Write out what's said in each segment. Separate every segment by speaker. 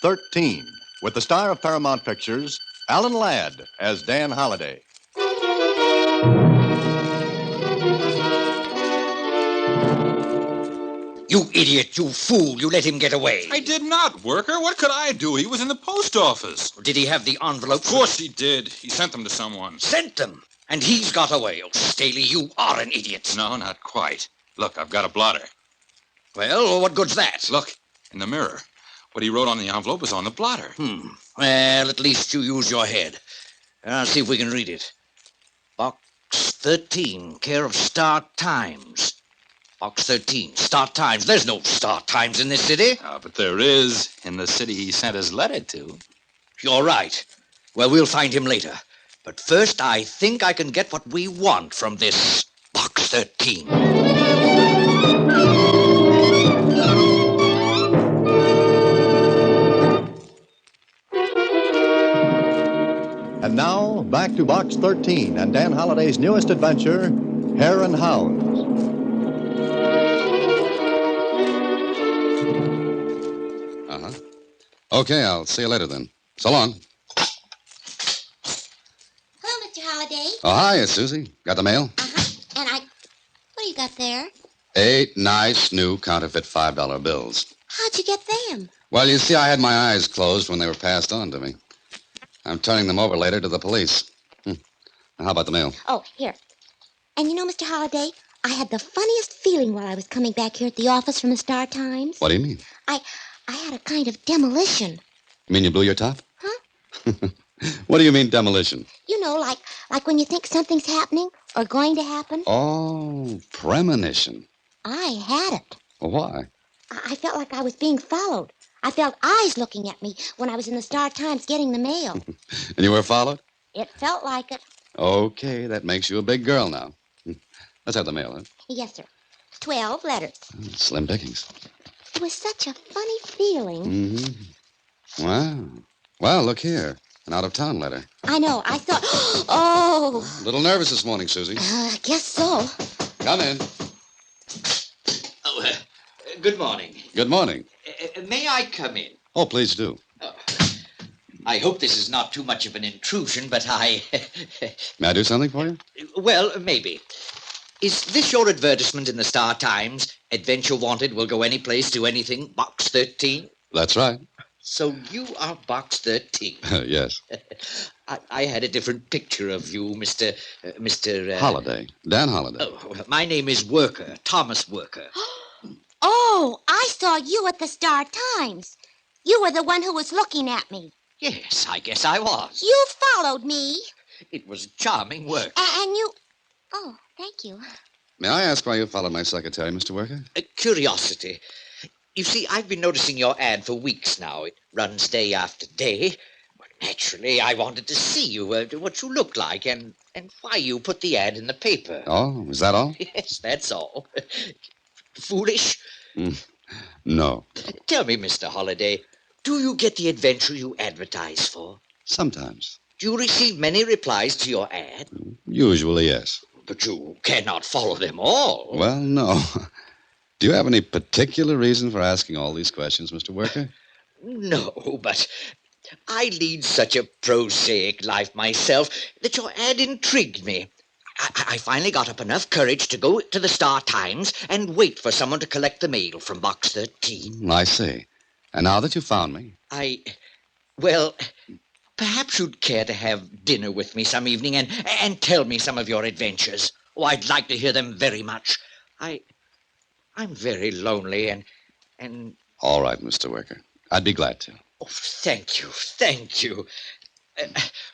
Speaker 1: 13, with the star of Paramount Pictures, Alan Ladd, as Dan Holliday.
Speaker 2: You idiot, you fool, you let him get away.
Speaker 3: I did not, Worker. What could I do? He was in the post office.
Speaker 2: Did he have the envelopes?
Speaker 3: Of course he did. He sent them to someone.
Speaker 2: Sent them? And he's got away. Oh, Staley, you are an idiot.
Speaker 3: No, not quite. Look, I've got a blotter.
Speaker 2: Well, what good's that?
Speaker 3: Look, in the mirror. What he wrote on the envelope is on the blotter.
Speaker 2: Well, at least you use your head. I'll see if we can read it. Box 13, care of Star Times. Box 13, Star Times. There's no Star Times in this city.
Speaker 3: But there is in the city he sent his letter to.
Speaker 2: You're right. Well, we'll find him later. But first, I think I can get what we want from this Box 13.
Speaker 1: And now, back to Box 13 and Dan Holliday's newest adventure, Hare and Hounds.
Speaker 4: Okay, I'll see you later then. So long.
Speaker 5: Hello, Mr. Holliday.
Speaker 4: Oh, hi, it's Suzy. Got the mail?
Speaker 5: And what do you got there?
Speaker 4: 8 nice new counterfeit $5 bills.
Speaker 5: How'd you get them?
Speaker 4: Well, you see, I had my eyes closed when they were passed on to me. I'm turning them over later to the police. Now, how about the mail?
Speaker 5: Oh, here. And you know, Mr. Holliday, I had the funniest feeling while I was coming back here at the office from the Star Times.
Speaker 4: What do you mean?
Speaker 5: I had a kind of demolition.
Speaker 4: You mean you blew your top?
Speaker 5: Huh?
Speaker 4: What do you mean, demolition?
Speaker 5: You know, like when you think something's happening or going to happen.
Speaker 4: Oh, premonition.
Speaker 5: I had it.
Speaker 4: Well, why?
Speaker 5: I felt like I was being followed. I felt eyes looking at me when I was in the Star Times getting the mail.
Speaker 4: And you were followed?
Speaker 5: It felt like it.
Speaker 4: Okay, that makes you a big girl now. Let's have the mail, huh?
Speaker 5: Yes, sir. 12 letters.
Speaker 4: Slim pickings.
Speaker 5: It was such a funny feeling.
Speaker 4: Mm-hmm. Wow. Well, look here. An out-of-town letter.
Speaker 5: I know. I thought, oh.
Speaker 4: A little nervous this morning, Suzy.
Speaker 5: I guess so.
Speaker 4: Come in.
Speaker 2: Oh, good morning.
Speaker 4: Good morning.
Speaker 2: May I come in?
Speaker 4: Oh, please do.
Speaker 2: I hope this is not too much of an intrusion, but I...
Speaker 4: May I do something for you?
Speaker 2: Well, maybe. Is this your advertisement in the Star Times? Adventure Wanted will go any place, do anything, Box 13?
Speaker 4: That's right.
Speaker 2: So you are Box 13.
Speaker 4: Yes.
Speaker 2: I had a different picture of you, Mr.
Speaker 4: Holliday. Dan Holliday.
Speaker 2: Oh, my name is Worker, Thomas Worker.
Speaker 5: Oh, I saw you at the Star Times. You were the one who was looking at me.
Speaker 2: Yes, I guess I was.
Speaker 5: You followed me.
Speaker 2: It was charming work.
Speaker 5: And you... Oh, thank you.
Speaker 4: May I ask why you followed my secretary, Mr. Worker?
Speaker 2: Curiosity. You see, I've been noticing your ad for weeks now. It runs day after day. Well, naturally, I wanted to see you, what you look like, and why you put the ad in the paper.
Speaker 4: Oh, is that all?
Speaker 2: Yes, that's all. Foolish?
Speaker 4: No.
Speaker 2: Tell me, Mr. Holliday, do you get the adventure you advertise for?
Speaker 4: Sometimes.
Speaker 2: Do you receive many replies to your ad?
Speaker 4: Usually, yes.
Speaker 2: But you cannot follow them all.
Speaker 4: Well, no. Do you have any particular reason for asking all these questions, Mr. Worker?
Speaker 2: No, but I lead such a prosaic life myself that your ad intrigued me. I finally got up enough courage to go to the Star Times and wait for someone to collect the mail from Box 13.
Speaker 4: I see. And now that you found me...
Speaker 2: Well, perhaps you'd care to have dinner with me some evening and tell me some of your adventures. Oh, I'd like to hear them very much. I'm very lonely and...
Speaker 4: All right, Mr. Worker. I'd be glad to.
Speaker 2: Oh, thank you.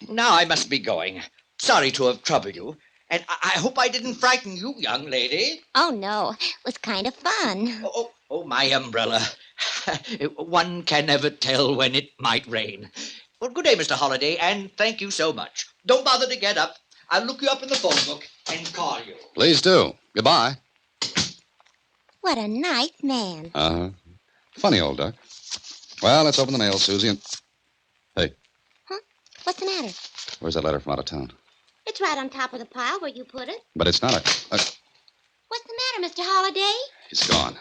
Speaker 2: Now I must be going. Sorry to have troubled you. And I hope I didn't frighten you, young lady.
Speaker 5: Oh, no. It was kind of fun.
Speaker 2: Oh, my umbrella. One can never tell when it might rain. Well, good day, Mr. Holliday, and thank you so much. Don't bother to get up. I'll look you up in the phone book and call you.
Speaker 4: Please do. Goodbye.
Speaker 5: What a nice man.
Speaker 4: Uh-huh. Funny old duck. Well, let's open the mail, Suzy, and... Hey.
Speaker 5: Huh? What's the matter?
Speaker 4: Where's that letter from out of town?
Speaker 5: It's right on top of the pile where you put it.
Speaker 4: But it's not a...
Speaker 5: What's the matter, Mr. Holliday?
Speaker 4: He's gone.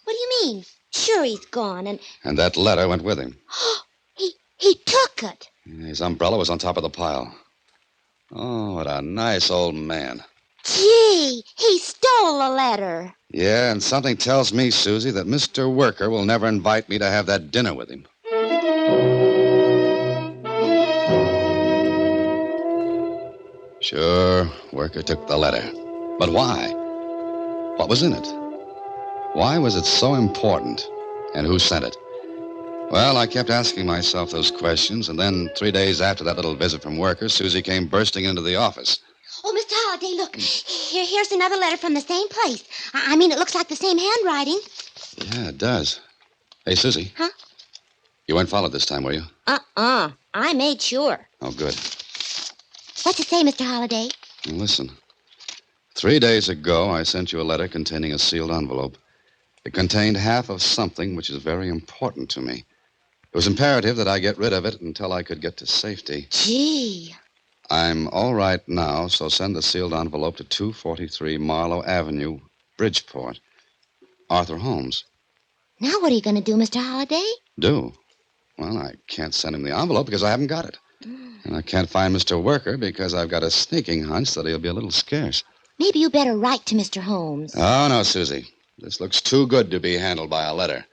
Speaker 5: What do you mean? Sure he's gone,
Speaker 4: And that letter went with him.
Speaker 5: He took it.
Speaker 4: His umbrella was on top of the pile. Oh, what a nice old man.
Speaker 5: Gee, he stole the letter.
Speaker 4: Yeah, and something tells me, Suzy, that Mr. Worker will never invite me to have that dinner with him. Sure, Worker took the letter. But why? What was in it? Why was it so important? And who sent it? Well, I kept asking myself those questions, and then 3 days after that little visit from Worker, Suzy came bursting into the office.
Speaker 5: Oh, Mr. Holliday, look. Here's another letter from the same place. I mean, it looks like the same handwriting.
Speaker 4: Yeah, it does. Hey, Suzy.
Speaker 5: Huh?
Speaker 4: You weren't followed this time, were you?
Speaker 5: I made sure.
Speaker 4: Oh, good.
Speaker 5: What's it say, Mr. Holliday?
Speaker 4: Now, listen. 3 days ago, I sent you a letter containing a sealed envelope. It contained half of something which is very important to me. It was imperative that I get rid of it until I could get to safety.
Speaker 5: Gee.
Speaker 4: I'm all right now, so send the sealed envelope to 243 Marlowe Avenue, Bridgeport. Arthur Holmes.
Speaker 5: Now what are you going to do, Mr. Holliday?
Speaker 4: Do? Well, I can't send him the envelope because I haven't got it. And I can't find Mr. Worker because I've got a sneaking hunch that he'll be a little scarce.
Speaker 5: Maybe you better write to Mr. Holmes.
Speaker 4: Oh, no, Suzy. This looks too good to be handled by a letter.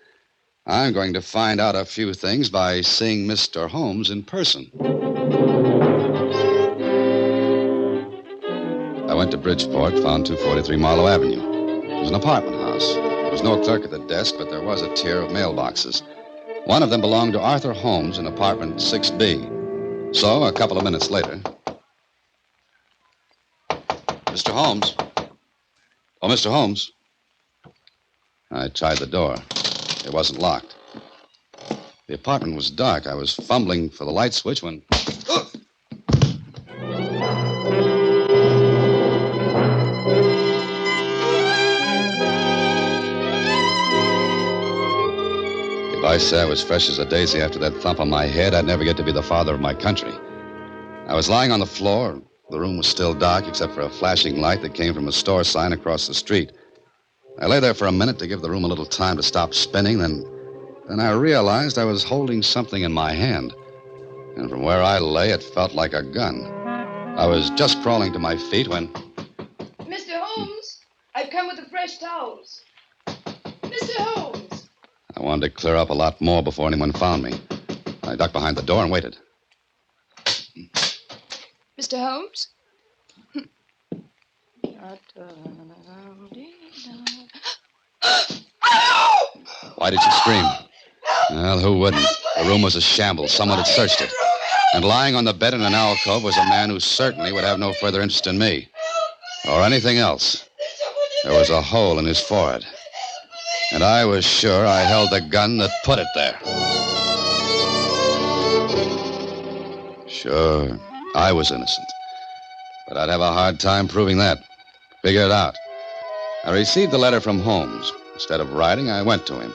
Speaker 4: I'm going to find out a few things by seeing Mr. Holmes in person. I went to Bridgeport, found 243 Marlowe Avenue. It was an apartment house. There was no clerk at the desk, but there was a tier of mailboxes. One of them belonged to Arthur Holmes in apartment 6B. So, a couple of minutes later... Mr. Holmes? Oh, Mr. Holmes? I tried the door. It wasn't locked. The apartment was dark. I was fumbling for the light switch when... If I say I was fresh as a daisy after that thump on my head, I'd never get to be the father of my country. I was lying on the floor. The room was still dark except for a flashing light that came from a store sign across the street. I lay there for a minute to give the room a little time to stop spinning, then I realized I was holding something in my hand. And from where I lay, it felt like a gun. I was just crawling to my feet when...
Speaker 6: Mr. Holmes, I've come with the fresh towels. Mr. Holmes!
Speaker 4: I wanted to clear up a lot more before anyone found me. I ducked behind the door and waited.
Speaker 6: Mr. Holmes?
Speaker 4: Why did you scream? Well, who wouldn't? The room was a shambles. Someone had searched it. And lying on the bed in an alcove was a man who certainly would have no further interest in me. Or anything else. There was a hole in his forehead. And I was sure I held the gun that put it there. Sure, I was innocent. But I'd have a hard time proving that. Figure it out. I received the letter from Holmes. Instead of writing, I went to him.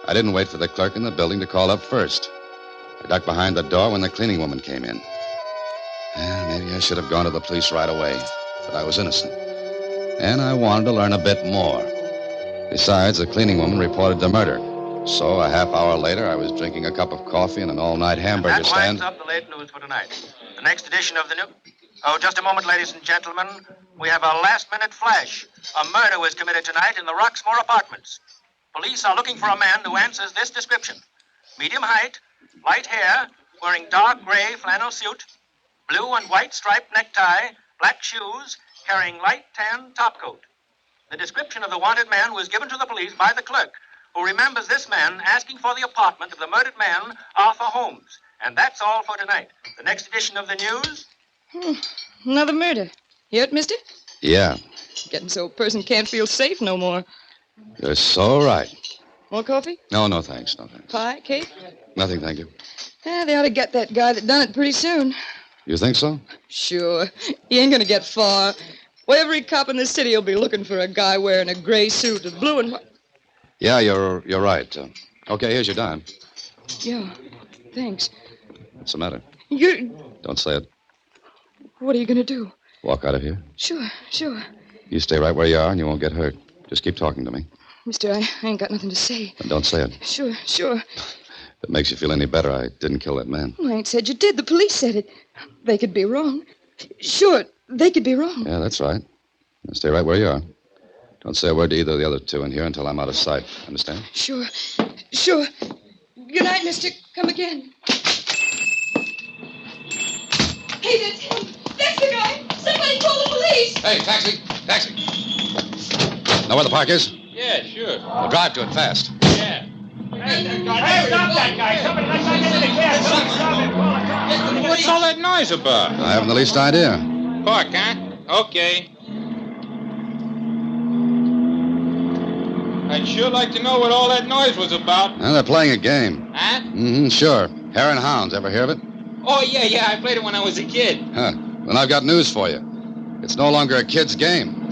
Speaker 4: I didn't wait for the clerk in the building to call up first. I ducked behind the door when the cleaning woman came in. Maybe I should have gone to the police right away, but I was innocent. And I wanted to learn a bit more. Besides, the cleaning woman reported the murder. So a half hour later, I was drinking a cup of coffee in an all-night hamburger stand.
Speaker 7: That winds up the late news for tonight. The next edition of the new... Oh, just a moment, ladies and gentlemen. We have a last-minute flash. A murder was committed tonight in the Roxmore Apartments. Police are looking for a man who answers this description. Medium height, light hair, wearing dark gray flannel suit, blue and white striped necktie, black shoes, carrying light tan topcoat. The description of the wanted man was given to the police by the clerk, who remembers this man asking for the apartment of the murdered man, Arthur Holmes. And that's all for tonight. The next edition of the news...
Speaker 6: Another murder. Hear it, mister?
Speaker 4: Yeah.
Speaker 6: Getting so a person can't feel safe no more.
Speaker 4: You're so right.
Speaker 6: More coffee?
Speaker 4: No, thanks. No, thanks.
Speaker 6: Pie? Cake?
Speaker 4: Nothing, thank you.
Speaker 6: They ought to get that guy that done it pretty soon.
Speaker 4: You think so?
Speaker 6: Sure. He ain't gonna get far. Well, every cop in the city will be looking for a guy wearing a gray suit with blue and white.
Speaker 4: Yeah, you're right. Okay, here's your dime.
Speaker 6: Yeah, thanks.
Speaker 4: What's the matter?
Speaker 6: You...
Speaker 4: Don't say it.
Speaker 6: What are you gonna do?
Speaker 4: Walk out of here.
Speaker 6: Sure.
Speaker 4: You stay right where you are and you won't get hurt. Just keep talking to me.
Speaker 6: Mister, I ain't got nothing to say.
Speaker 4: And don't say it.
Speaker 6: Sure.
Speaker 4: If it makes you feel any better, I didn't kill that man.
Speaker 6: I ain't said you did. The police said it. They could be wrong. Sure, they could be wrong.
Speaker 4: Yeah, that's right. Now stay right where you are. Don't say a word to either of the other two in here until I'm out of sight. Understand?
Speaker 6: Sure. Good night, mister. Come again. Hey, that's him. That's the guy. Somebody call the police.
Speaker 4: Hey, taxi. Know where the park is?
Speaker 3: Yeah, sure.
Speaker 4: We'll drive to it fast.
Speaker 3: Yeah.
Speaker 7: Hey, stop that guy. Somebody let that get in the cab. Somebody stop him.
Speaker 3: What's all that noise about?
Speaker 4: I haven't the least idea.
Speaker 3: Park, huh? Okay. I'd sure like to know what all that noise was about.
Speaker 4: Well, they're playing a game.
Speaker 3: Huh?
Speaker 4: Sure. Hare and Hounds. Ever hear of it?
Speaker 3: Oh, yeah. I played it when I was a kid.
Speaker 4: Huh. Then I've got news for you. It's no longer a kid's game.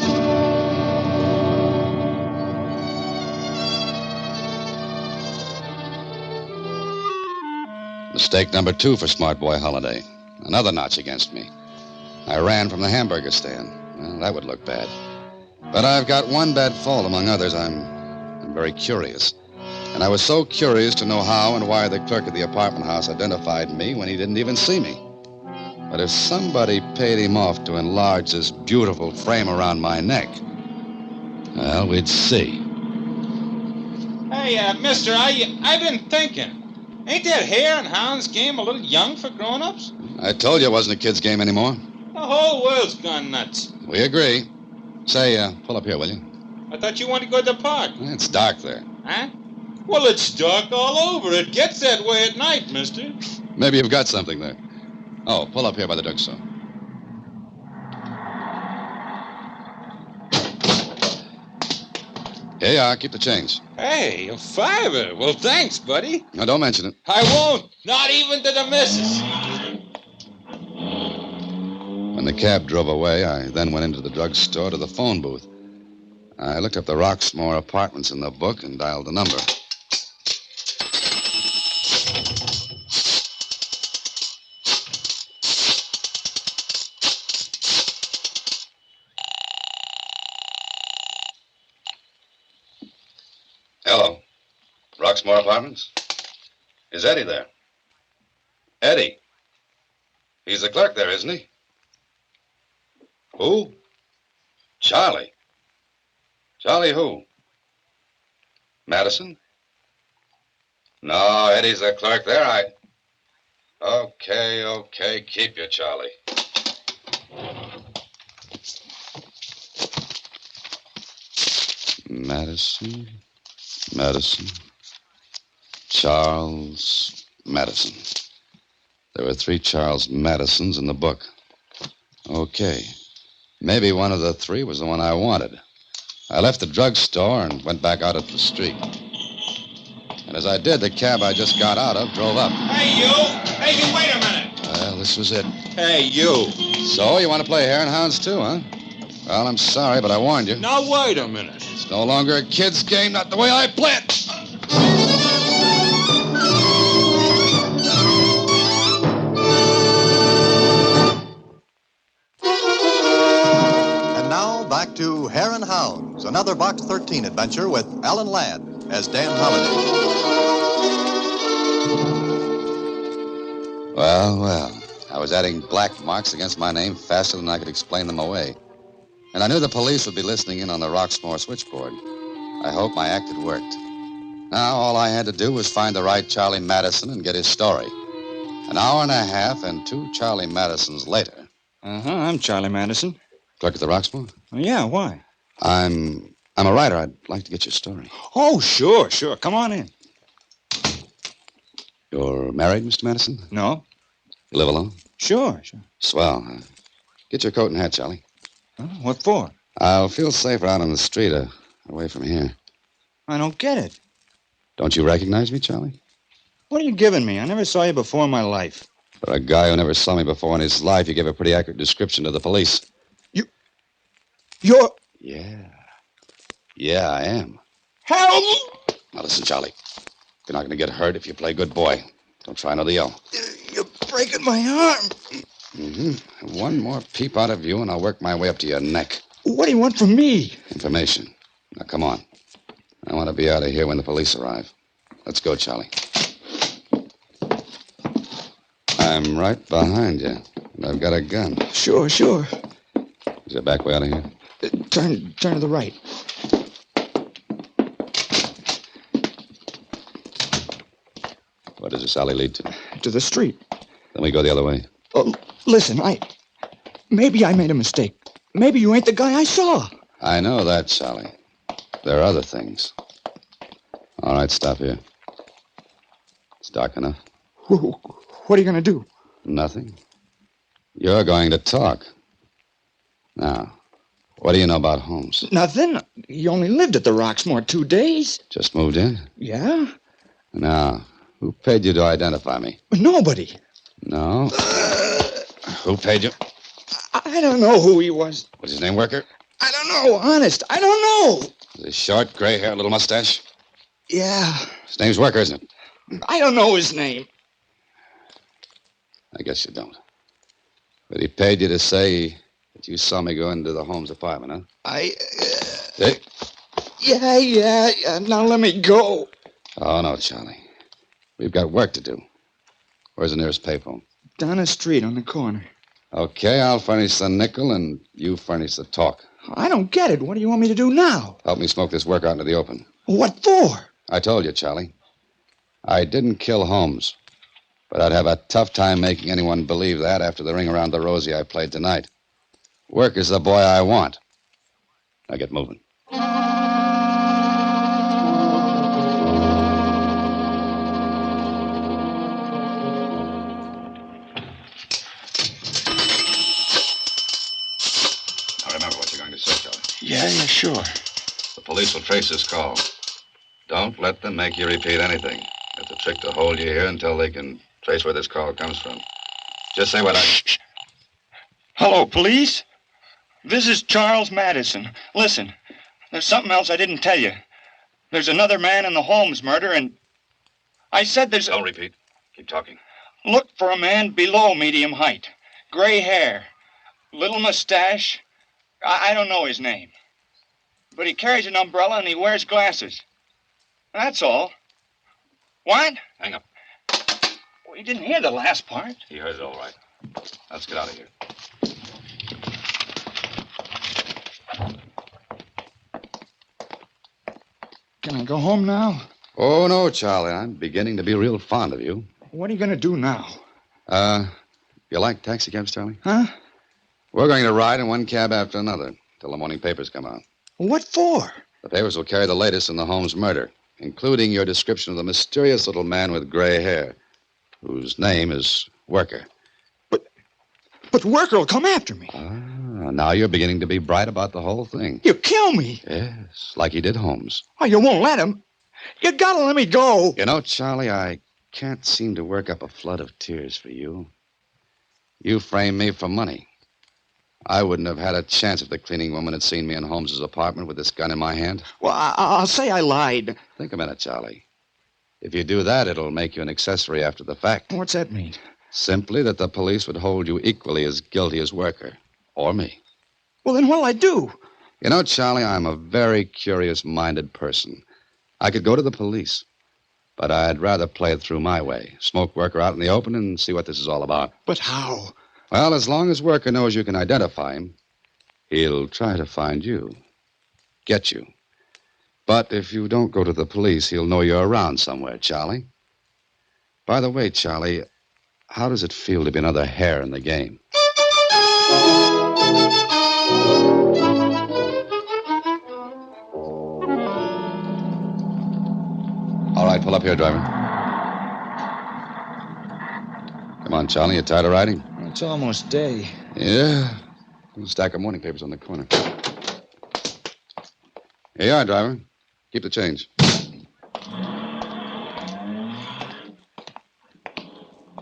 Speaker 4: Mistake number 2 for Smart Boy Holiday. Another notch against me. I ran from the hamburger stand. Well, that would look bad. But I've got one bad fault among others. I'm very curious. And I was so curious to know how and why the clerk at the apartment house identified me when he didn't even see me. But if somebody paid him off to enlarge this beautiful frame around my neck, well, we'd see.
Speaker 3: Hey, mister, I've been thinking. Ain't that Hare and Hounds game a little young for grown-ups?
Speaker 4: I told you it wasn't a kid's game anymore.
Speaker 3: The whole world's gone nuts.
Speaker 4: We agree. Say, pull up here, will you?
Speaker 3: I thought you wanted to go to the park.
Speaker 4: It's dark there.
Speaker 3: Huh? Well, it's dark all over. It gets that way at night, mister.
Speaker 4: Maybe you've got something there. Oh, pull up here by the drugstore. Here you are. Keep the change.
Speaker 3: Hey, a $5. Well, thanks, buddy.
Speaker 4: No, don't mention it.
Speaker 3: I won't. Not even to the missus.
Speaker 4: When the cab drove away, I then went into the drugstore to the phone booth. I looked up the Roxmore Apartments in the book and dialed the number. Hello. Roxmore Apartments? Is Eddie there? Eddie? He's the clerk there, isn't he? Who? Charlie. Charlie who? Madison? No, Eddie's the clerk there. Okay. Keep you, Charlie. Madison. Charles Madison. There were 3 Charles Madisons in the book. Okay. Maybe one of the 3 was the one I wanted. I left the drugstore and went back out into the street. And as I did, the cab I just got out of drove up.
Speaker 3: Hey, you! Hey, you, wait a minute!
Speaker 4: Well, this was it.
Speaker 3: Hey, you!
Speaker 4: So, you want to play Hare and Hounds too, huh? Well, I'm sorry, but I warned you.
Speaker 3: Now, wait a minute.
Speaker 4: It's no longer a kid's game, not the way I play it.
Speaker 1: And now, back to Hare and Hounds, another Box 13 adventure with Alan Ladd as Dan Holliday.
Speaker 4: Well. I was adding black marks against my name faster than I could explain them away. And I knew the police would be listening in on the Roxmore switchboard. I hope my act had worked. Now, all I had to do was find the right Charlie Madison and get his story. An hour and a half and 2 Charlie Madisons later.
Speaker 8: I'm Charlie Madison.
Speaker 4: Clerk at the Roxmore?
Speaker 8: Oh, yeah, why?
Speaker 4: I'm a writer. I'd like to get your story.
Speaker 8: Oh, sure. Come on in.
Speaker 4: You're married, Mr. Madison?
Speaker 8: No?
Speaker 4: You live alone?
Speaker 8: Sure.
Speaker 4: Swell. Get your coat and hat, Charlie.
Speaker 8: Huh? What for?
Speaker 4: I'll feel safer out on the street, away from here.
Speaker 8: I don't get it.
Speaker 4: Don't you recognize me, Charlie?
Speaker 8: What are you giving me? I never saw you before in my life.
Speaker 4: For a guy who never saw me before in his life, you gave a pretty accurate description to the police.
Speaker 8: You're...
Speaker 4: Yeah, I am.
Speaker 8: Help!
Speaker 4: Now listen, Charlie. You're not going to get hurt if you play good boy. Don't try another yell.
Speaker 8: You're breaking my arm.
Speaker 4: One more peep out of you, and I'll work my way up to your neck.
Speaker 8: What do you want from me?
Speaker 4: Information. Now, come on. I want to be out of here when the police arrive. Let's go, Charlie. I'm right behind you, and I've got a gun.
Speaker 8: Sure.
Speaker 4: Is there a back way out of here?
Speaker 8: Turn to the right.
Speaker 4: Where does this alley lead to?
Speaker 8: To the street.
Speaker 4: Then we go the other way.
Speaker 8: Oh, listen, maybe I made a mistake. Maybe you ain't the guy I saw.
Speaker 4: I know that, Charlie. There are other things. All right, stop here. It's dark enough.
Speaker 8: What are you going to do?
Speaker 4: Nothing. You're going to talk. Now, what do you know about Holmes?
Speaker 8: Nothing. You only lived at the Roxmore 2 days.
Speaker 4: Just moved in?
Speaker 8: Yeah?
Speaker 4: Now, who paid you to identify me?
Speaker 8: Nobody.
Speaker 4: No? Who paid you?
Speaker 8: I don't know who he was.
Speaker 4: Was his name Worker?
Speaker 8: I don't know, honest. I don't know.
Speaker 4: Was he short, gray hair, little mustache?
Speaker 8: Yeah.
Speaker 4: His name's Worker, isn't it?
Speaker 8: I don't know his name.
Speaker 4: I guess you don't. But he paid you to say that you saw me go into the Holmes apartment, huh? Hey?
Speaker 8: Yeah. Now let me go.
Speaker 4: Oh, no, Charlie. We've got work to do. Where's the nearest payphone?
Speaker 8: Down the street on the corner.
Speaker 4: Okay, I'll furnish the nickel and you furnish the talk.
Speaker 8: I don't get it. What do you want me to do now?
Speaker 4: Help me smoke this work out into the open.
Speaker 8: What for?
Speaker 4: I told you, Charlie. I didn't kill Holmes. But I'd have a tough time making anyone believe that after the ring around the rosy I played tonight. Work is the boy I want. Now get moving. Now remember what you're going to say, Charlie.
Speaker 8: Yeah, sure.
Speaker 4: The police will trace this call. Don't let them make you repeat anything. It's a trick to hold you here until they can trace where this call comes from. Just say what I...
Speaker 8: Shh. Hello, police? This is Charles Madison. Listen, there's something else I didn't tell you. There's another man in the Holmes murder, and I said there's...
Speaker 4: Don't repeat. Keep talking.
Speaker 8: Look for a man below medium height. Gray hair. Little mustache. I don't know his name. But he carries an umbrella and he wears glasses. That's all. What?
Speaker 4: Hang up.
Speaker 8: Well, you didn't hear the last part.
Speaker 4: He heard it all right. Let's get out of here.
Speaker 8: Can I go home now?
Speaker 4: Oh, no, Charlie. I'm beginning to be real fond of you.
Speaker 8: What are you going to do now?
Speaker 4: You like taxi cabs, Charlie?
Speaker 8: Huh?
Speaker 4: We're going to ride in one cab after another till the morning papers come out.
Speaker 8: What for?
Speaker 4: The papers will carry the latest in the Holmes murder, including your description of the mysterious little man with gray hair, whose name is Worker.
Speaker 8: But Worker will come after me.
Speaker 4: Now you're beginning to be bright about the whole thing.
Speaker 8: You kill me.
Speaker 4: Yes, like he did Holmes.
Speaker 8: Oh, you won't let him. You gotta let me go.
Speaker 4: You know, Charlie, I can't seem to work up a flood of tears for you. You framed me for money. I wouldn't have had a chance if the cleaning woman had seen me in Holmes's apartment with this gun in my hand.
Speaker 8: Well, I'll say I lied.
Speaker 4: Think a minute, Charlie. If you do that, it'll make you an accessory after the fact.
Speaker 8: What's that mean?
Speaker 4: Simply that the police would hold you equally as guilty as Worker. Or me.
Speaker 8: Well, then what'll I do?
Speaker 4: You know, Charlie, I'm a very curious-minded person. I could go to the police, but I'd rather play it through my way. Smoke Worker out in the open and see what this is all about.
Speaker 8: But how?
Speaker 4: Well, as long as Worker knows you can identify him, he'll try to find you. Get you. But if you don't go to the police, he'll know you're around somewhere, Charlie. By the way, Charlie, how does it feel to be another hare in the game? All right, pull up here, driver. Come on, Charlie, you tired of riding?
Speaker 8: It's almost day.
Speaker 4: Yeah. A stack of morning papers on the corner. Here you are, driver. Keep the change.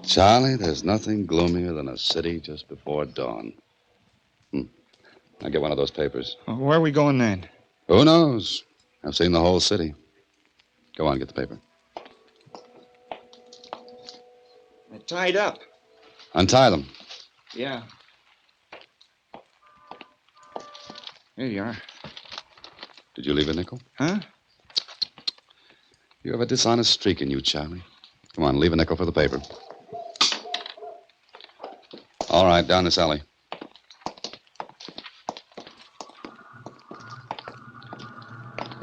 Speaker 4: Charlie, there's nothing gloomier than a city just before dawn. Now get one of those papers.
Speaker 8: Where are we going then?
Speaker 4: Who knows? I've seen the whole city. Go on, get the paper.
Speaker 8: They're tied up.
Speaker 4: Untie them.
Speaker 8: Yeah. Here you are.
Speaker 4: Did you leave a nickel?
Speaker 8: Huh?
Speaker 4: You have a dishonest streak in you, Charlie. Come on, leave a nickel for the paper. All right, down this alley.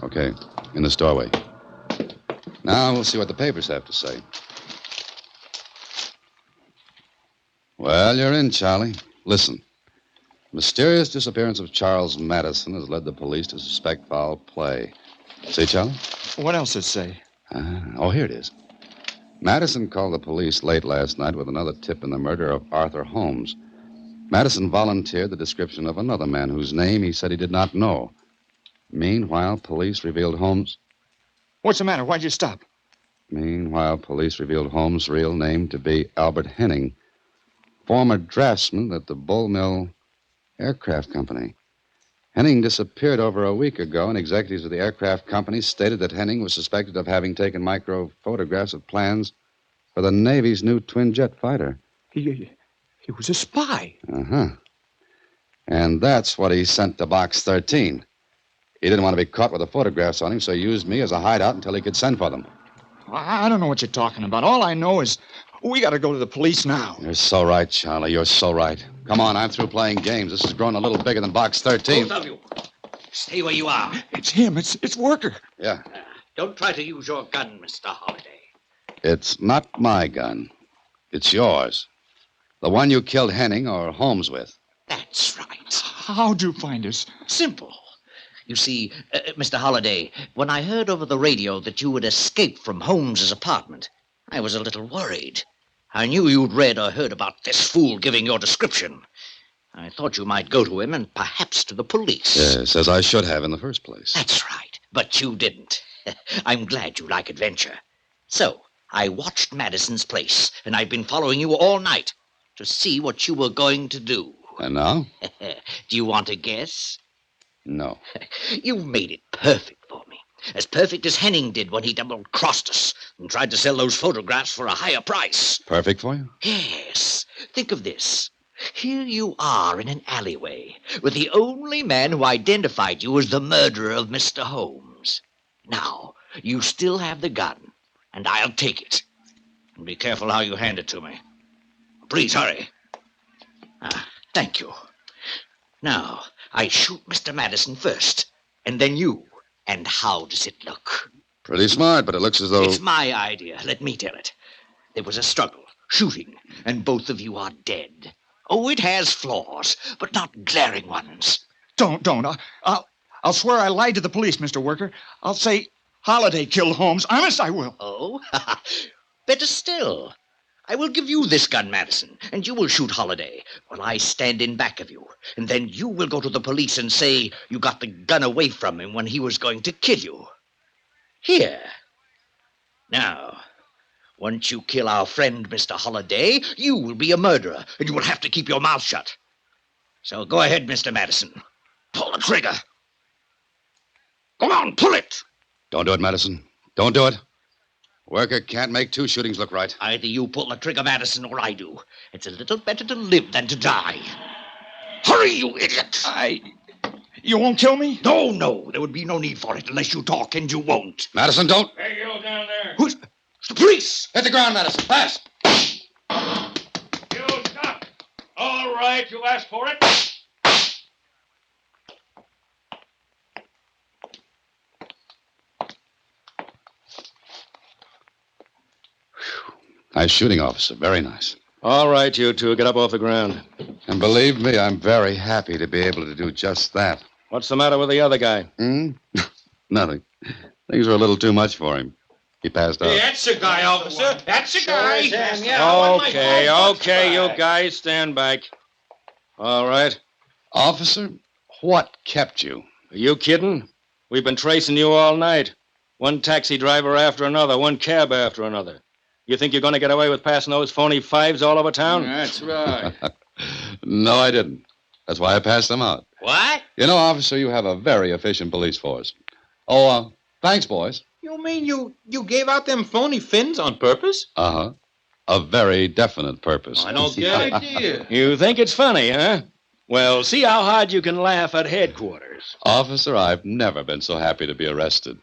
Speaker 4: Okay, in this doorway. Now we'll see what the papers have to say. Well, you're in, Charlie. Listen. Mysterious disappearance of Charles Madison has led the police to suspect foul play. See, Charlie?
Speaker 9: What else does it say?
Speaker 4: Oh, here it is. Madison called the police late last night with another tip in the murder of Arthur Holmes. Madison volunteered the description of another man whose name he said he did not know. Meanwhile, police revealed Holmes...
Speaker 9: What's the matter? Why'd you stop?
Speaker 4: Meanwhile, police revealed Holmes' real name to be Albert Henning, former draftsman at the Bull Mill Aircraft Company. Henning disappeared over a week ago, and executives of the aircraft company stated that Henning was suspected of having taken micro photographs of plans for the Navy's new twin-jet fighter.
Speaker 9: He was a spy.
Speaker 4: Uh-huh. And that's what he sent to Box 13. He didn't want to be caught with the photographs on him, so he used me as a hideout until he could send for them.
Speaker 9: I don't know what you're talking about. All I know is we got to go to the police now.
Speaker 4: You're so right, Charlie. You're so right. Come on, I'm through playing games. This has grown a little bigger than Box 13.
Speaker 2: Both of you, stay where you are.
Speaker 9: It's him. It's Worker.
Speaker 4: Yeah.
Speaker 2: Don't try to use your gun, Mr. Holliday.
Speaker 4: It's not my gun. It's yours. The one you killed Henning or Holmes with.
Speaker 2: That's right.
Speaker 9: How'd you find us?
Speaker 2: Simple. You see, Mr. Holliday, when I heard over the radio that you had escaped from Holmes's apartment, I was a little worried. I knew you'd read or heard about this fool giving your description. I thought you might go to him and perhaps to the police.
Speaker 4: Yes, as I should have in the first place.
Speaker 2: That's right, but you didn't. I'm glad you like adventure. So, I watched Madison's place, and I've been following you all night to see what you were going to do.
Speaker 4: And now?
Speaker 2: Do you want to guess?
Speaker 4: No.
Speaker 2: You've made it perfect for me. As perfect as Henning did when he double-crossed us and tried to sell those photographs for a higher price.
Speaker 4: Perfect for you?
Speaker 2: Yes. Think of this. Here you are in an alleyway with the only man who identified you as the murderer of Mr. Holmes. Now, you still have the gun, and I'll take it. And be careful how you hand it to me. Please hurry. Thank you. Now, I shoot Mr. Madison first, and then you. And how does it look?
Speaker 4: Pretty smart, but it looks as though...
Speaker 2: It's my idea. Let me tell it. There was a struggle, shooting, and both of you are dead. Oh, it has flaws, but not glaring ones.
Speaker 9: Don't. I'll swear I lied to the police, Mr. Worker. I'll say Holliday killed Holmes. Honest, I will.
Speaker 2: Oh? Better still. I will give you this gun, Madison, and you will shoot Holliday while I stand in back of you. And then you will go to the police and say you got the gun away from him when he was going to kill you. Here. Now, once you kill our friend, Mr. Holliday, you will be a murderer, and you will have to keep your mouth shut. So go ahead, Mr. Madison. Pull the trigger. Go on, pull it.
Speaker 4: Don't do it, Madison. Don't do it. Worker can't make two shootings look right.
Speaker 2: Either you pull the trigger, Madison, or I do. It's a little better to live than to die. Hurry, you idiot!
Speaker 9: You won't kill me?
Speaker 2: No. There would be no need for it unless you talk, and you won't.
Speaker 4: Madison, don't.
Speaker 3: Hey, you down there.
Speaker 2: Who's the police?
Speaker 4: Hit the ground, Madison. Fast.
Speaker 3: You stop. All right, you asked for it.
Speaker 4: Nice shooting, officer. Very nice.
Speaker 10: All right, you two, get up off the ground.
Speaker 4: And believe me, I'm very happy to be able to do just that.
Speaker 10: What's the matter with the other guy?
Speaker 4: Nothing. Things were a little too much for him. He passed out.
Speaker 3: Hey, that's the guy, officer. That's the guy.
Speaker 10: Okay, you guys, stand back. All right.
Speaker 4: Officer, what kept you?
Speaker 10: Are you kidding? We've been tracing you all night. One taxi driver after another, one cab after another. You think you're going to get away with passing those phony fives all over town?
Speaker 3: That's right.
Speaker 4: No, I didn't. That's why I passed them out.
Speaker 2: What?
Speaker 4: You know, officer, you have a very efficient police force. Oh, thanks, boys.
Speaker 3: You mean you gave out them phony fins on purpose?
Speaker 4: Uh-huh. A very definite purpose.
Speaker 3: I don't get it.
Speaker 10: You think it's funny, huh? Well, see how hard you can laugh at headquarters.
Speaker 4: Officer, I've never been so happy to be arrested.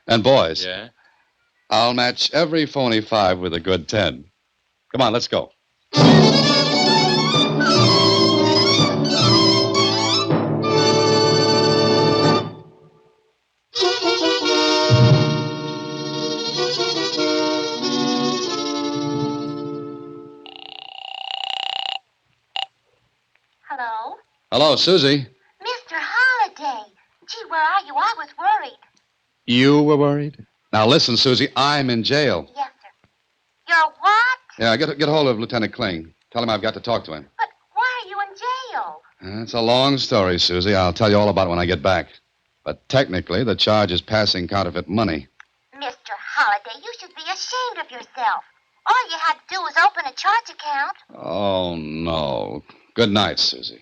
Speaker 4: And boys.
Speaker 10: Yeah?
Speaker 4: I'll match every phony 5 with a good 10. Come on, let's go. Hello, Suzy.
Speaker 5: Mr. Holliday. Gee, where are you? I was worried.
Speaker 4: You were worried? Now listen, Suzy, I'm in jail.
Speaker 5: Yes, sir. You're what?
Speaker 4: Yeah, get hold of Lieutenant Kling. Tell him I've got to talk to him.
Speaker 5: But why are you in jail?
Speaker 4: It's a long story, Suzy. I'll tell you all about it when I get back. But technically, the charge is passing counterfeit money.
Speaker 5: Mr. Holliday, you should be ashamed of yourself. All you had to do was open a charge account.
Speaker 4: Oh, no. Good night, Suzy.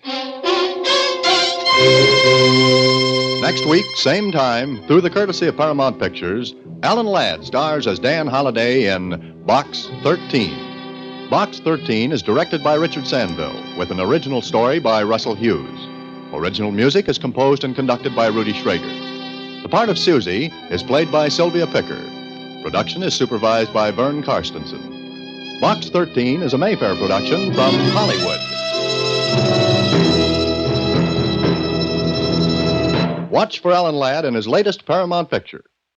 Speaker 1: Next week, same time, through the courtesy of Paramount Pictures, Alan Ladd stars as Dan Holliday in Box 13. Box 13 is directed by Richard Sanville, with an original story by Russell Hughes. Original music is composed and conducted by Rudy Schrager. The part of Suzy is played by Sylvia Picker. Production is supervised by Vern Carstensen. Box 13 is a Mayfair production from Hollywood. Watch for Alan Ladd in his latest Paramount picture.